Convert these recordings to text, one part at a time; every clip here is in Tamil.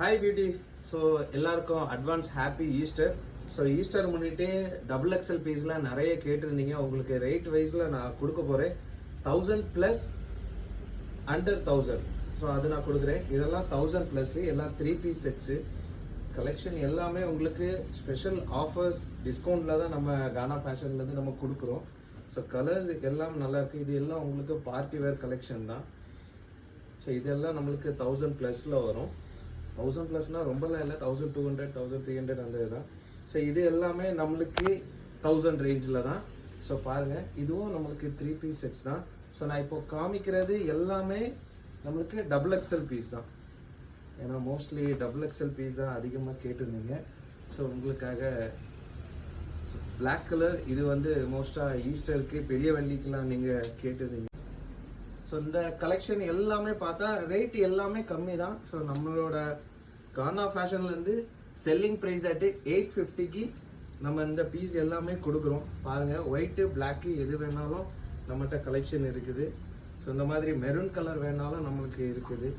Hi beauty. ஸோ எல்லாருக்கும் advance happy Easter. So Easter முன்னிட்டு டபுள் எக்ஸல் பீஸ்லாம் நிறைய கேட்டிருந்தீங்க. உங்களுக்கு ரேட் வைஸில் நான் கொடுக்க போகிறேன் 1000+ அண்டர் 1000. ஸோ அது நான் கொடுக்குறேன். இதெல்லாம் 1000+ எல்லாம் 3 பீஸ் செட்ஸு கலெக்ஷன் எல்லாமே உங்களுக்கு ஸ்பெஷல் ஆஃபர்ஸ் டிஸ்கவுண்ட்டில் தான் நம்ம கானா ஃபேஷன்லேருந்து நம்ம கொடுக்குறோம். ஸோ கலர்ஸ் எல்லாம் நல்லாயிருக்கு. இது எல்லாம் உங்களுக்கு பார்ட்டி வேர் கலெக்ஷன் தான். ஸோ இதெல்லாம் நம்மளுக்கு 1000+ வரும். 1000+னால் ரொம்பலாம் இல்லை, 1200 1300 அந்த இதுதான். ஸோ இது எல்லாமே நம்மளுக்கு 1000 ரேஞ்சில் தான். ஸோ பாருங்கள், இதுவும் நம்மளுக்கு 3 பீஸ் செட்ஸ் தான். ஸோ நான் இப்போ காமிக்கிறது எல்லாமே நம்மளுக்கு டபுள் எக்ஸல் பீஸ் தான். ஏன்னா மோஸ்ட்லி டபுள் எக்ஸல் பீஸ் தான் அதிகமாக கேட்டிருந்தீங்க. ஸோ உங்களுக்காக பிளாக் கலர் இது வந்து மோஸ்ட்டாக ஈஸ்டருக்கு பெரிய வெள்ளிக்கெலாம் நீங்கள் கேட்டிருந்தீங்க. ஸோ இந்த கலெக்ஷன் எல்லாமே பார்த்தா ரேட் எல்லாமே கம்மி தான். ஸோ நம்மளோட கானா ஃபேஷன்லேருந்து செல்லிங் ப்ரைஸ் ஆட்டு 850க்கு நம்ம இந்த பீஸ் எல்லாமே கொடுக்குறோம். பாருங்கள், ஒயிட்டு பிளாக்கு எது வேணாலும் நம்மகிட்ட கலெக்ஷன் இருக்குது. ஸோ இந்த மாதிரி மெரூன் கலர் வேணாலும் நம்மளுக்கு இருக்குது.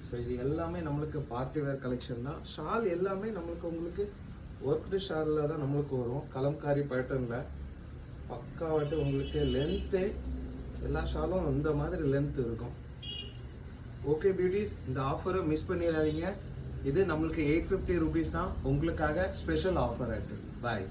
ஸோ இது எல்லாமே நம்மளுக்கு பார்ட்டி வேர் கலெக்ஷன் தான். ஷால் எல்லாமே நம்மளுக்கு உங்களுக்கு ஒர்க்டு ஷாலில் தான் நம்மளுக்கு வரும். கலம்காரி பேட்டர்னில் பக்காவாட்டு உங்களுக்கு லென்த்து எல்லா ஷாலும் இந்த மாதிரி லென்த் இருக்கும். ஓகே பியூட்டிஸ், இந்த ஆஃபரை மிஸ் பண்ணிடாதீங்க. இது நம்மளுக்கு 850 ரூபீஸ் தான். உங்களுக்காக ஸ்பெஷல் ஆஃபர் ஆகிட்டு. பாய்.